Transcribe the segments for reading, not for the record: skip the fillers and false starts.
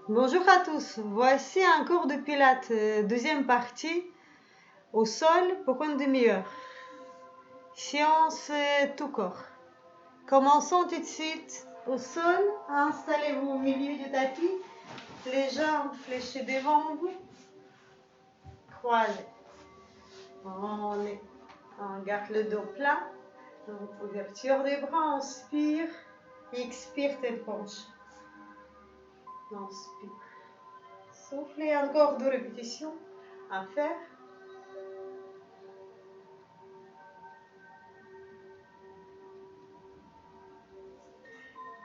Bonjour à tous, voici un cours de pilates, deuxième partie, au sol pour une demi-heure. Séance tout corps. Commençons tout de suite au sol, installez-vous au milieu du tapis, les jambes fléchées devant vous, croisez. On garde le dos plat, donc ouverture des bras, inspire, expire, tête penche. Inspire. Soufflez encore 2 répétitions à faire.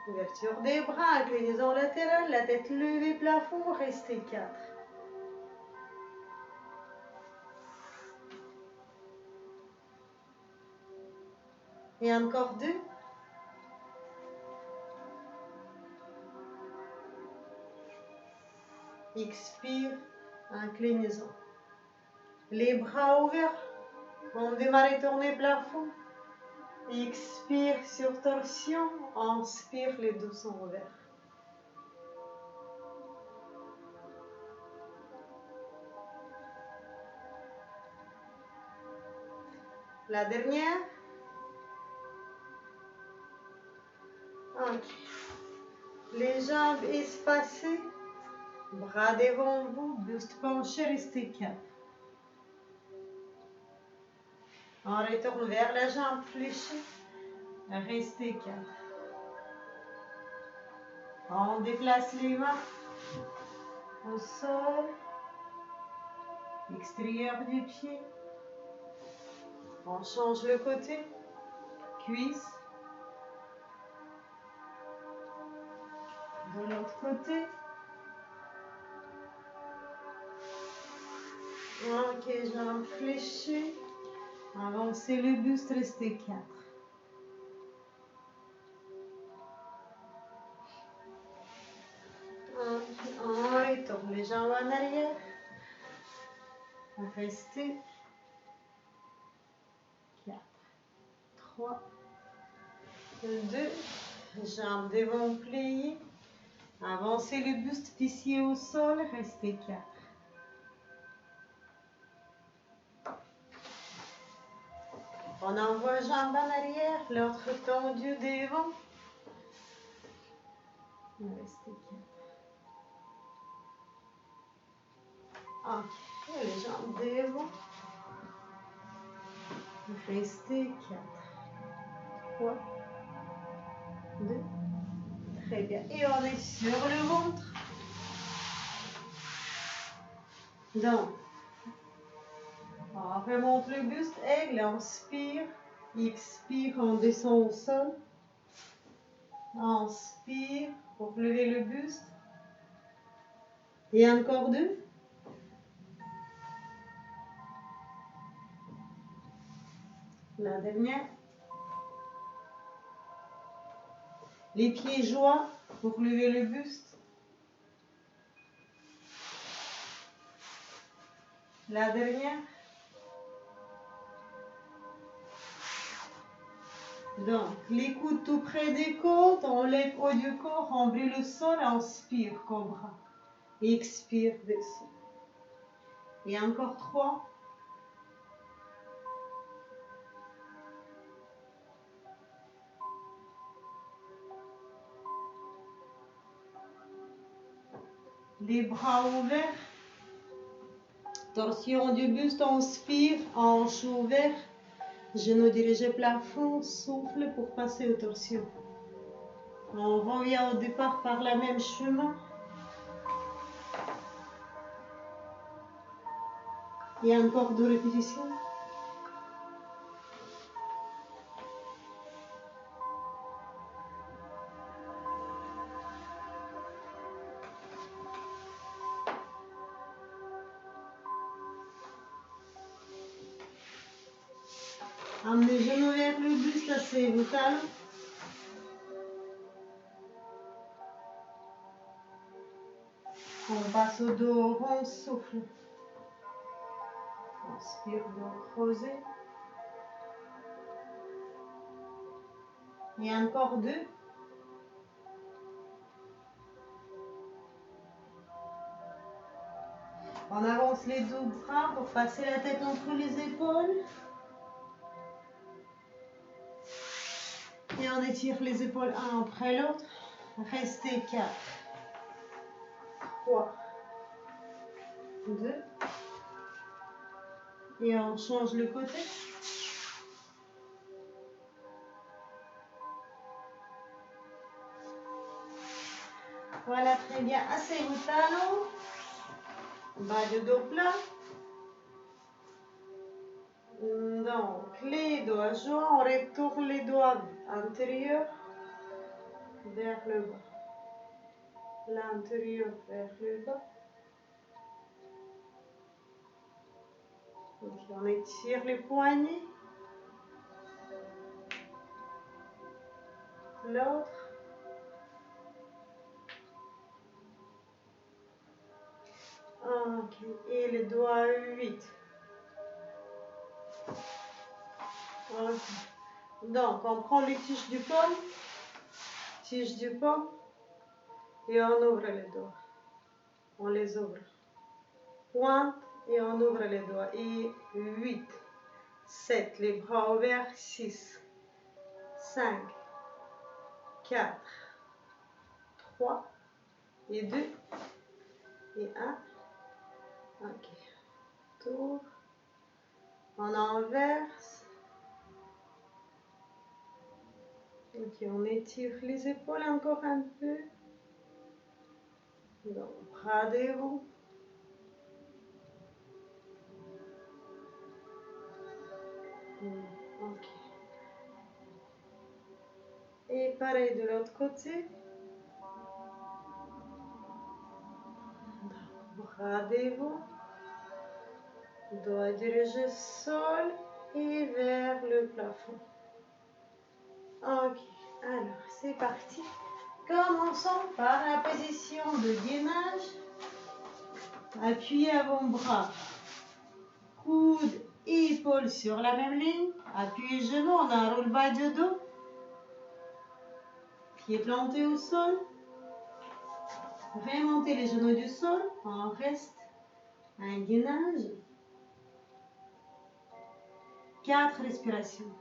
Ouverture des bras, inclinaison latérale, la tête levée, plafond, restez 4. Et encore 2. Expire, inclinaison. Les bras ouverts, on démarre, tourner plafond. Expire sur torsion, inspire, les dos sont ouverts. La dernière. Ok. Les jambes espacées, bras devant vous, buste penché, restez 4. On retourne vers la jambe fléchée, restez 4. On déplace les mains au sol, extérieur du pied. On change le côté, cuisse. De l'autre côté. Ok, jambes fléchées. Avancez le buste, restez 4. On retourne les jambes en arrière. Restez 4, 3, 2. Jambes devant pliées. Avancez le buste, fessier au sol, restez 4. On envoie jambes en arrière, l'autre tendu devant. Restez 4. Ok, les jambes devant. Restez 4. 3, 2. Très bien. Et on est sur le ventre. Donc, on remonte le buste, aigle, inspire, expire, on descend au sol. Inspire pour lever le buste. Et encore 2. La dernière. Les pieds joints pour lever le buste. La dernière. Donc, les coudes tout près des côtes, on lève haut du corps, on brille le sol, inspire, cobra. Expire, descend. Et encore 3. Les bras ouverts. Torsion du buste, inspire, hanche ouverte. Genoux dirigés plafond, souffle pour passer aux torsions. On revient au départ par le même chemin. Et encore 2 répétitions. Amenez les genoux vers le buste, asseyez-vous calme. On passe au dos rond, souffle. Inspire, dos creusé. Et encore 2. On avance les deux bras pour passer la tête entre les épaules. Et on étire les épaules un après l'autre. Restez 4, 3, 2. Et on change le côté. Voilà, très bien. Assez vos talons. Bas de dos plat. Donc, les doigts joints, on retourne les doigts antérieurs vers le bas. L'intérieur vers le bas. Ok, on étire les poignets. L'autre. Ok, et les doigts 8. Ok. Donc, on prend les tiges du paume. Tiges du paume. Et on ouvre les doigts. On les ouvre. Pointe et on ouvre les doigts. Et 8, 7, les bras ouverts. 6, 5, 4, 3 et 2 et 1. Ok. Tour. On inverse. Ok, on étire les épaules encore un peu. Donc, bras devant. Ok. Et pareil de l'autre côté. Bras devant. Doigt dirigé sol et vers le plafond. Ok, alors c'est parti. Commençons par la position de gainage. Appuyez avant-bras. Coude et épaules sur la même ligne. Appuyez genoux, on enroule bas de dos. Pieds plantés au sol. Remontez les genoux du sol. On reste un gainage. 4 respirations.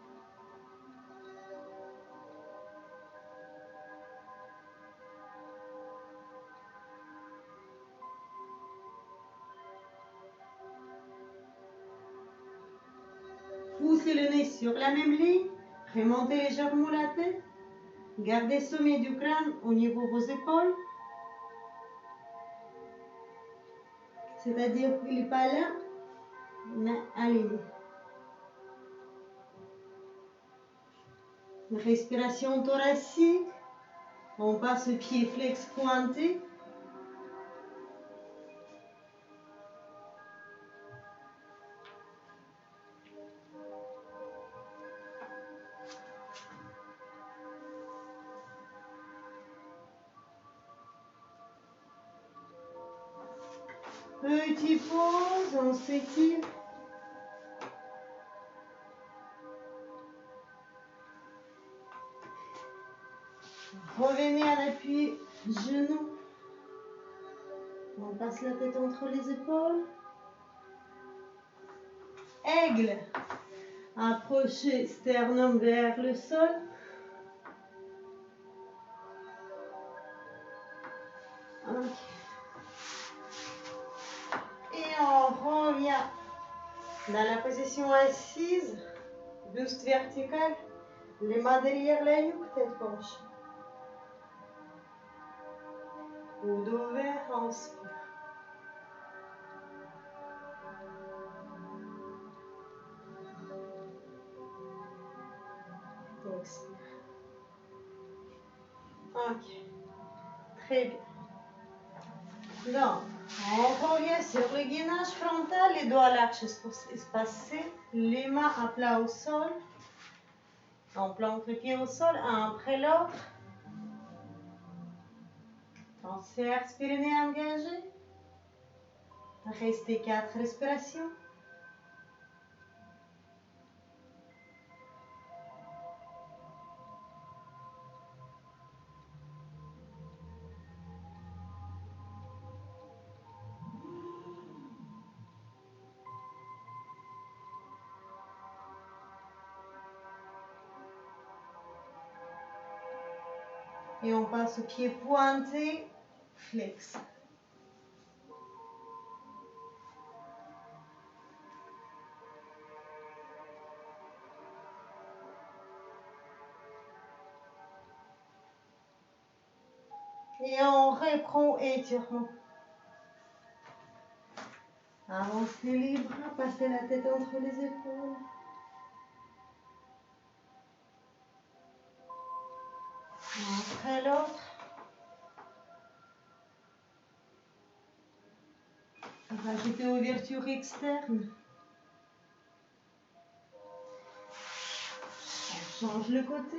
Poussez le nez sur la même ligne. Remontez légèrement la tête. Gardez le sommet du crâne au niveau de vos épaules. C'est-à-dire qu'il n'est pas là, mais allez-y. Respiration thoracique. On passe le pied flex pointé. Petit pause, on s'étire. Revenez à l'appui genou. On passe la tête entre les épaules. Aigle. Approchez sternum vers le sol. Okay. Et on revient dans la position assise. Buste vertical. Les mains derrière la nuque, tête penchée. Coude ouvert, inspire. Expire. Ok. Très bien. Donc, on revient sur le gainage frontal, les doigts à l'arche espacés, les mains à plat au sol. On plante le pied au sol, un après l'autre. Transverse périnée engagé. Restez 4 respirations. Et on passe au pied pointé, flex. Et on reprend étirement. Avancez les bras, passez la tête entre les épaules. Après l'autre. Rajoutez ouverture externe. On change le côté.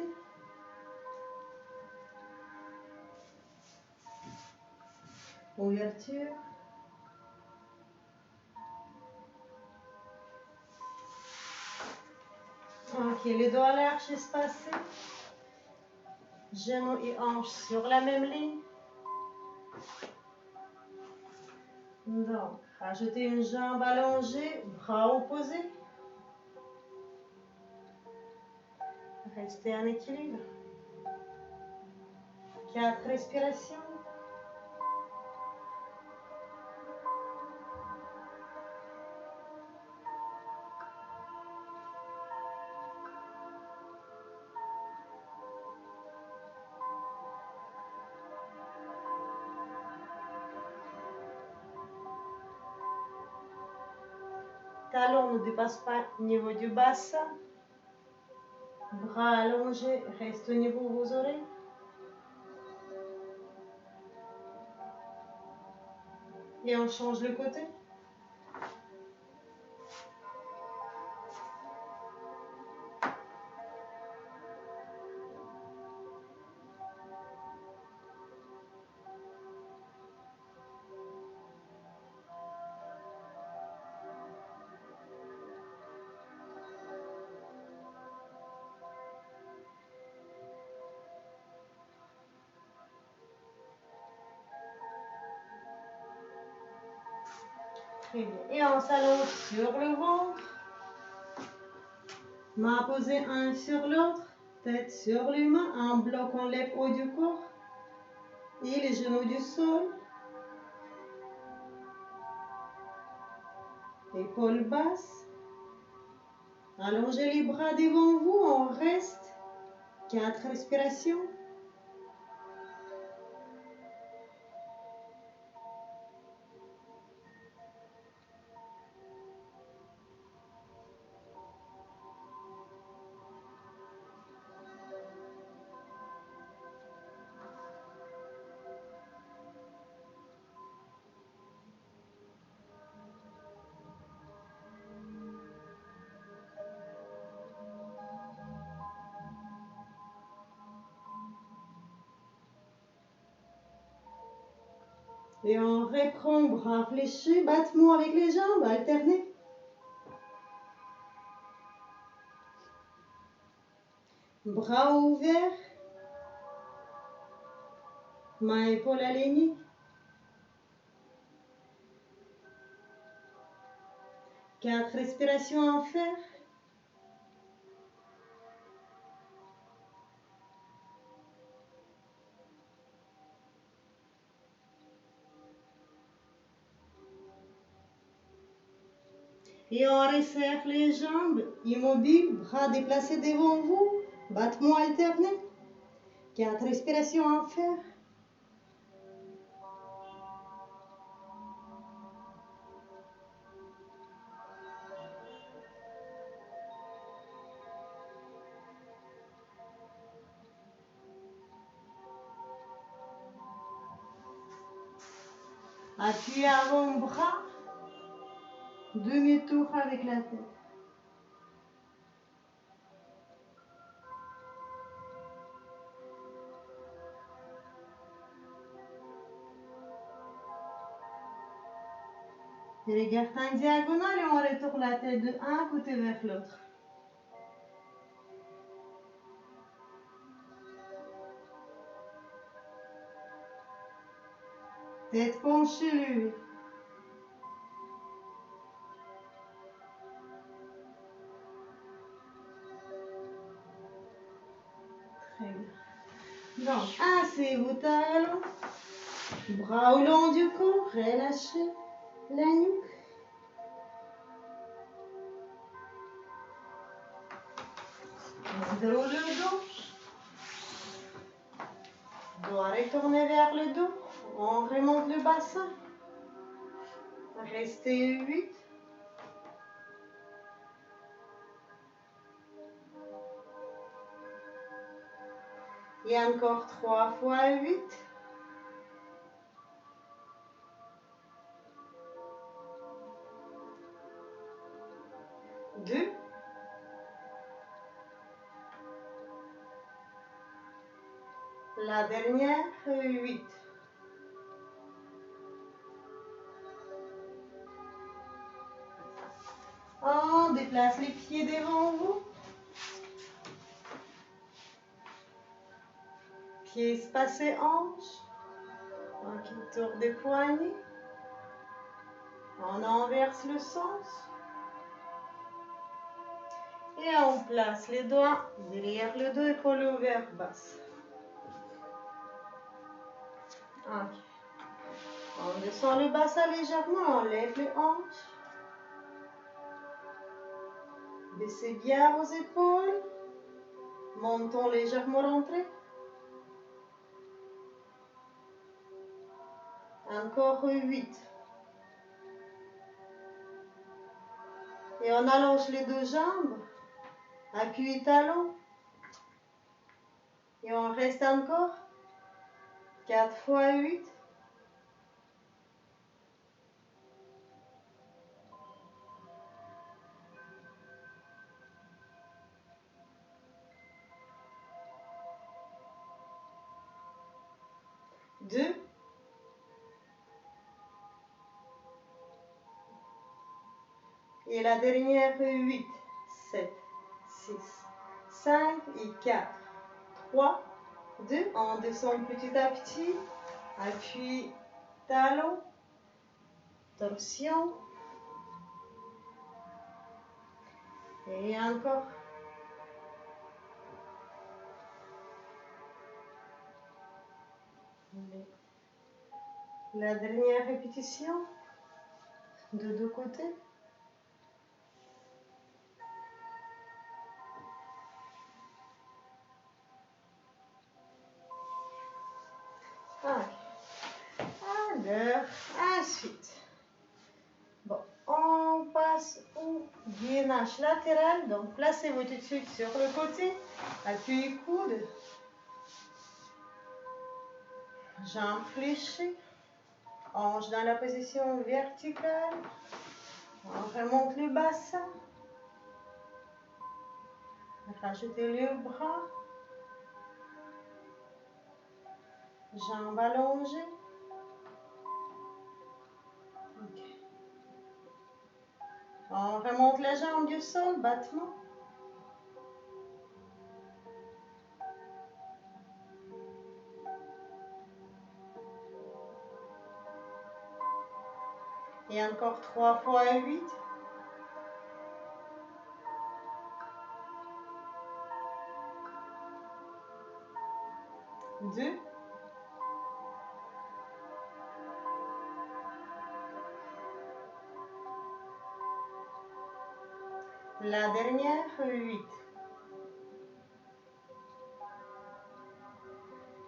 Ouverture. Ok, les doigts larges espacés. Genoux et hanches sur la même ligne. Donc, rajoutez une jambe allongée, bras opposés. Restez en équilibre. 4 respirations. Talons ne dépassent pas le niveau du bassin. Bras allongés, reste au niveau de vos oreilles. Et on change le côté. Très bien. Et on s'allonge sur le ventre. Mains posées un sur l'autre. Tête sur les mains. Un bloc en lève haut du corps. Et les genoux du sol. Épaules basses. Allongez les bras devant vous. On reste. 4 respirations. Et on reprend, bras fléchis, battements avec les jambes, alternés. Bras ouverts. Mains épaules alignées. 4 respirations à faire. Et on resserre les jambes, immobiles, bras déplacés devant vous, battements alternés. 4 respirations à faire. Appuyez avant-bras, demi-tour avec la tête. Regarde en diagonale et on retourne la tête de un côté vers l'autre. Tête penchée, levée. Très bien. Donc, Placez vos talons. Bras au long du corps. Relâchez la nuque. Dos le dos. Doigt retourné vers le dos. On remonte le bassin. Restez 8. Et encore 3 fois 8. Deux. La dernière, 8. On déplace les pieds devant vous. Pieds espacés hanches. Un petit tour des poignets. On inverse le sens. Et on place les doigts derrière le dos, épaule ouverte, basse. Ok. On descend le bassin légèrement, on lève les hanches. Baissez bien vos épaules. Montons légèrement l'entrée. Encore 8. Et on allonge les deux jambes. Appuyez talons. Et on reste encore. 4 fois 8. Deux. Et la dernière, 8, 7, 6, 5 et 4, 3, 2. On descend petit à petit. Appui, talon, torsion. Et encore. La dernière répétition de deux côtés. Alors, ensuite, bon, on passe au gainage latéral. Donc, placez-vous tout de suite sur le côté. Appuyez coude. Jambes fléchées. Hanche dans la position verticale. On remonte le bassin. Rajoutez le bras. Jambes allongées. Okay. On remonte la jambe du sol, battement. Et encore 3 fois 8. Deux. La dernière, 8.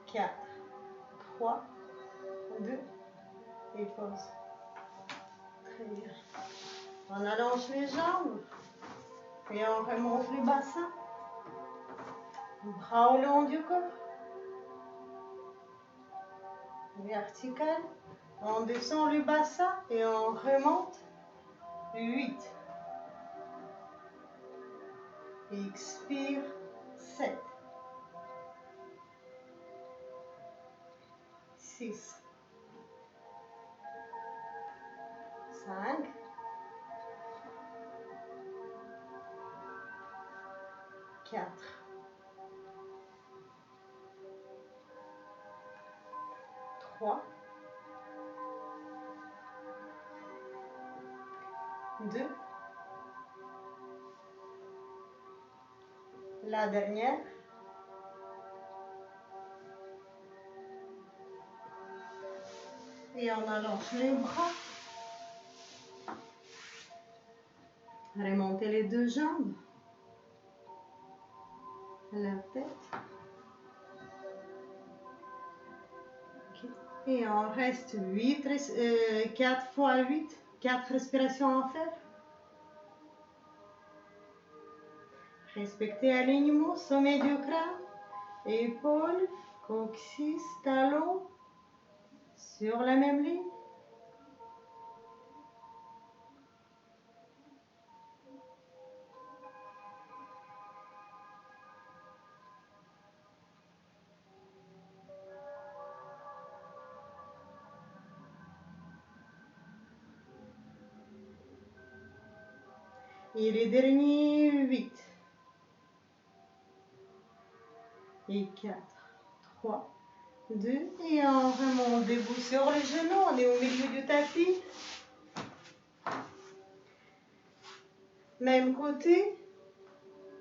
4, 3, 2 et pause. Très bien. On allonge les jambes et on remonte le bassin. Bras au long du corps. Vertical. On descend le bassin et on remonte. 8. Expire. 7. 6. 5. 4. 3. 2. La dernière. Et on allonge les bras. Remontez les deux jambes. La tête. Okay. Et on reste 4 fois 8. 4 respirations à faire. Respectez l'alignement, sommet du crâne, épaules, coccyx, talons, sur la même ligne. Et les derniers 8. Et 4, 3, 2. Et on remonte debout sur les genoux. On est au milieu du tapis. Même côté.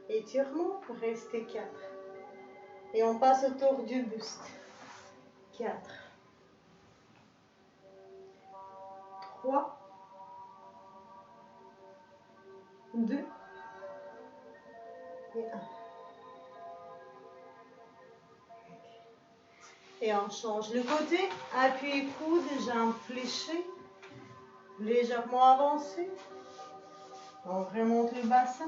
Étirement. Restez 4. Et on passe autour du buste. 4, 3, 2 et 1. Et on change le côté. Appuyez coude, jambes fléchées. Légèrement avancées. On remonte le bassin.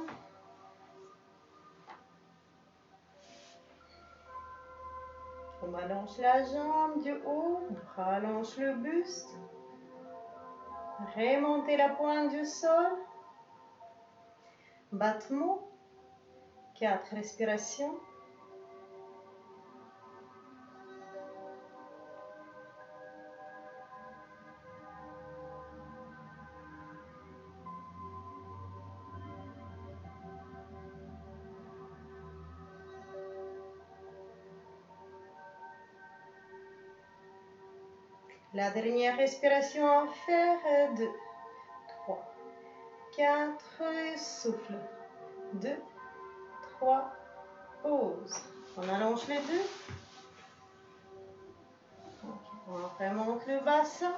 On allonge la jambe du haut. Rallonge le buste. Remontez la pointe du sol. Battement. 4 respirations. La dernière respiration à faire, 2, 3, 4, souffle. 2, 3, pause. On allonge les deux. On remonte le bassin.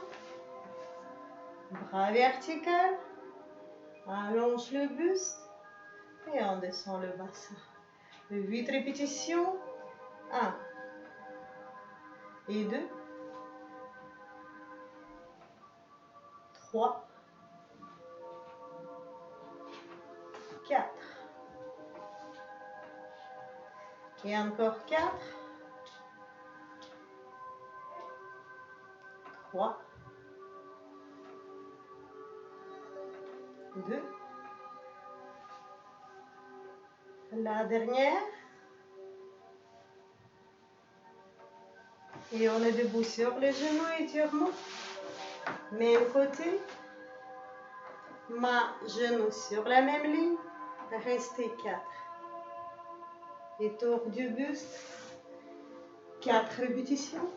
Bras vertical. Allonge le buste. Et on descend le bassin. 8 répétitions. 1 et 2. 3, 4. Et encore 4. 3, 2. La dernière. Et on est debout sur les genoux, étirement. Même côté. Main, genou sur la même ligne. Restez 4. Et tour du buste. 4 répétitions.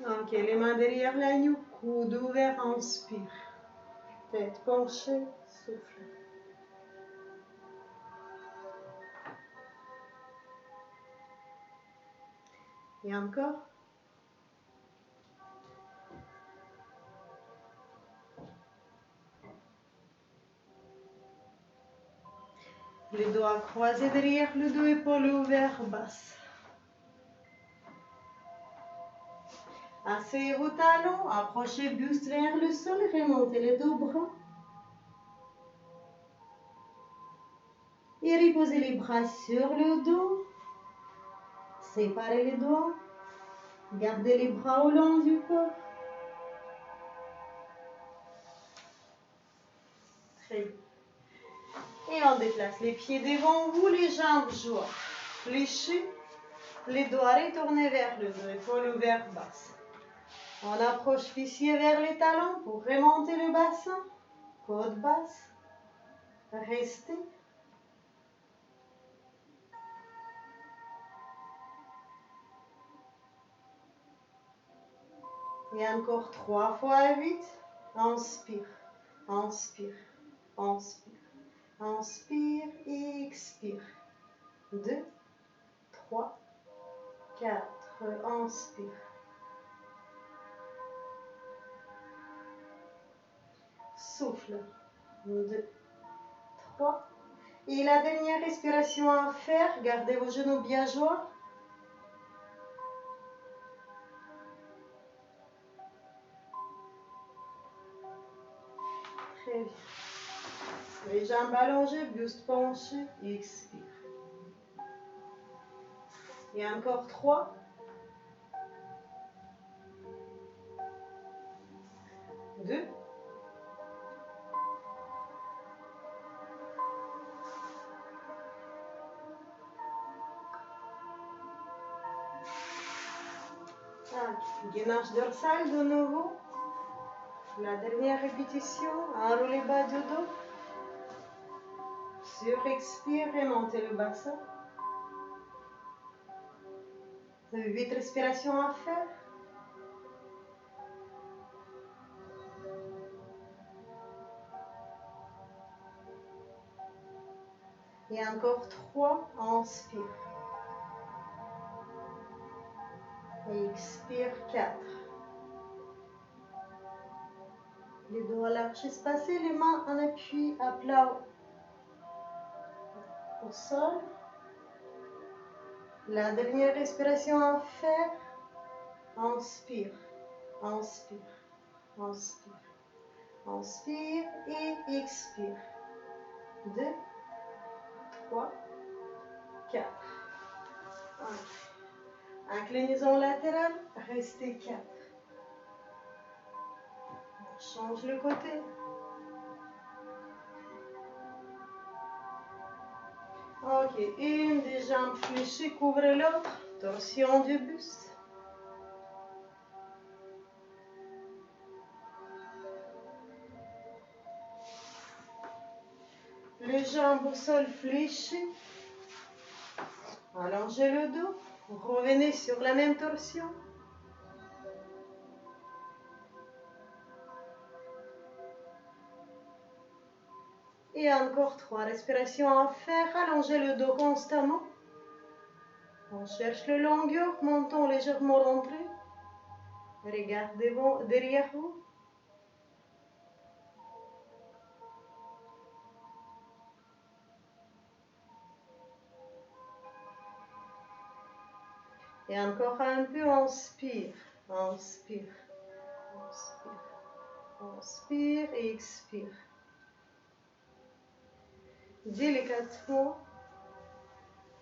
Ok, les mains derrière la nuque, coude ouvert, inspire. Tête penchée, souffle. Et encore. Les doigts croisés derrière le dos, épaules ouvertes, basse. Asseyez vos talons, approchez buste vers le sol, remontez les deux bras. Et reposez les bras sur le dos. Séparez les doigts. Gardez les bras au long du corps. Très bien. Et on déplace les pieds devant vous, les jambes jointes. Fléchées. Les doigts retournés vers le dos, épaules ouvertes, basse. On approche fessier vers les talons pour remonter le bassin. Côte basse. Restez. Et encore 3 fois 8. Inspire, inspire, inspire, inspire et expire. 2, 3, 4, inspire. Souffle. 2, 3. Et la dernière respiration à faire, gardez vos genoux bien joints. Très bien. Les jambes allongées, buste penché, expire. Et encore 3. 2. 1. Gainage dorsale de nouveau. La dernière répétition, enroulez bas du dos. Sur expire, remontez le bassin. 8 respirations à faire. Et encore 3, inspire. Et expire 4. Les doigts larges espacés, les mains en appui à plat au sol. La dernière respiration à faire. Inspire, inspire, inspire, inspire et expire. 2, 3, 4. Inclinaison latérale, restez 4. Change le côté. Ok, une des jambes fléchées couvre l'autre. Torsion du buste. Les jambes au sol fléchées. Allongez le dos. Revenez sur la même torsion. Et encore 3 respirations à faire. Allongez le dos constamment. On cherche le longueur, menton légèrement rentré. Regardez derrière vous. Et encore un peu, inspire, inspire, inspire, inspire et expire. Délicatement,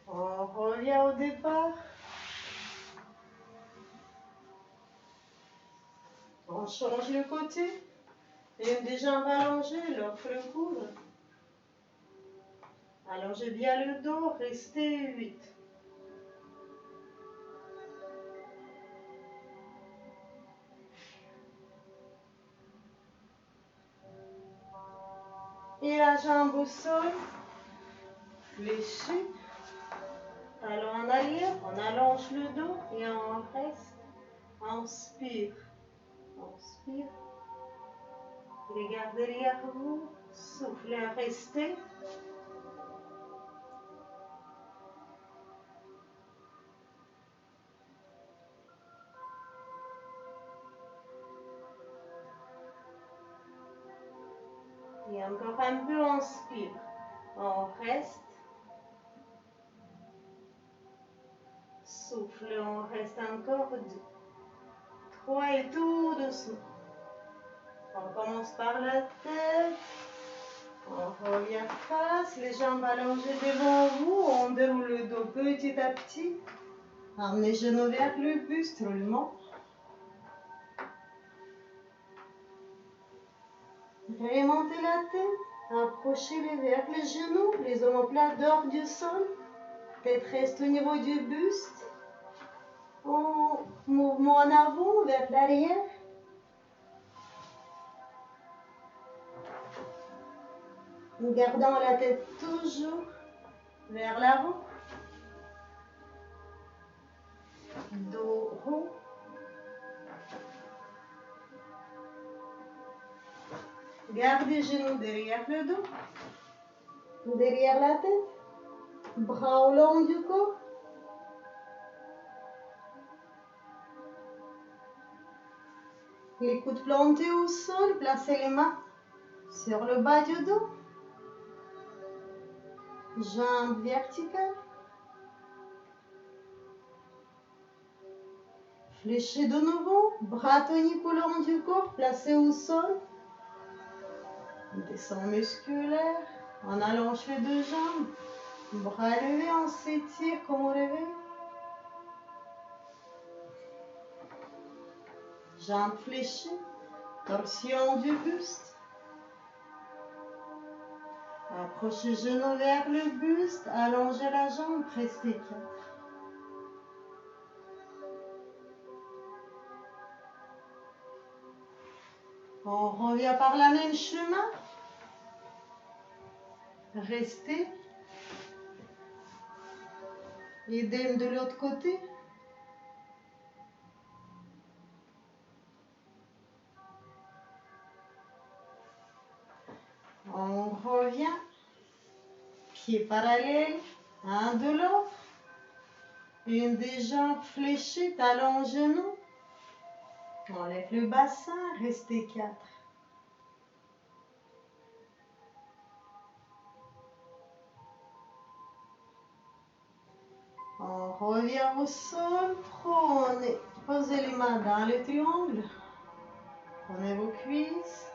on revient au départ. On change le côté. Une des jambes allongées, l'autre le coude. Allongez bien le dos, restez 8. Et la jambe au sol, fléchée. Talon en arrière, on allonge le dos et on reste. Inspire, inspire. Regardez derrière vous, soufflez, restez. Et encore un peu, on inspire. On reste. Souffle, on reste encore 2. 3 et tout doucement. On commence par la tête. On revient face, les jambes allongées devant vous. On déroule le dos petit à petit. Amenez les genoux vers le buste, roulement. Remontez la tête. Approchez-les vers les genoux, les omoplates dehors du sol. Tête reste au niveau du buste. Mouvement en avant vers l'arrière. Gardant la tête toujours vers l'avant. Dos rond. Garde les genoux derrière le dos, derrière la tête, bras au long du corps. Les coudes plantés au sol, placez les mains sur le bas du dos. Jambes verticales. Fléchez de nouveau, bras toniques au long du corps, placés au sol. Descend musculaire, on allonge les deux jambes. Bras levés, on s'étire comme au réveil. Jambes fléchies, torsion du buste. Approchez genoux vers le buste, allongez la jambe, restez 4. On revient par la même chemin. Restez. Idem de l'autre côté. On revient. Pieds parallèles, un de l'autre. Une des jambes fléchées, talons genoux. On lève le bassin, restez 4. On revient au sol, posez les mains dans le triangle. Prenez vos cuisses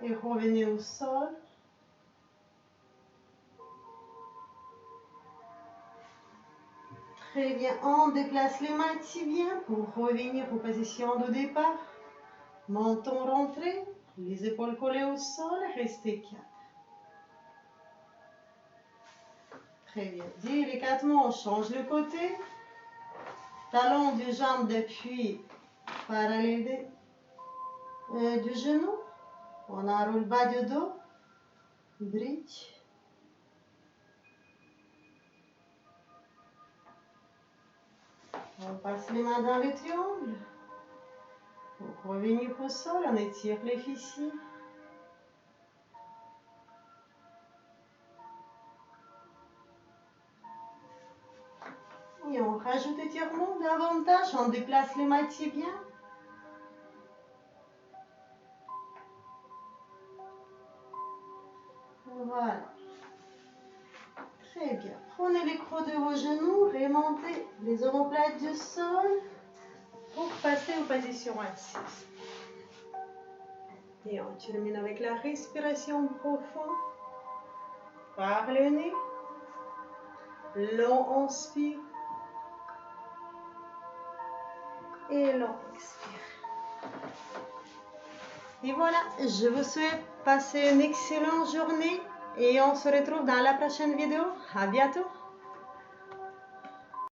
et revenez au sol. Très bien, on déplace les mains tibiens pour revenir aux positions de départ. Menton rentré, les épaules collées au sol, restez 4. Très bien, délicatement on change le côté. Talon du jambe d'appui parallèle du genou. On enroule bas du dos, bridge. On passe les mains dans le triangle. Pour revenir au sol, on étire les fessiers. Et on rajoute étirement davantage, on déplace les mains tibiens. Voilà. Très bien. Prenez les crocs de vos genoux, remontez les omoplates du sol pour passer aux positions assises. Et on termine avec la respiration profonde par le nez. Long inspire et long expire. Et voilà, je vous souhaite passer une excellente journée et on se retrouve dans la prochaine vidéo. À bientôt.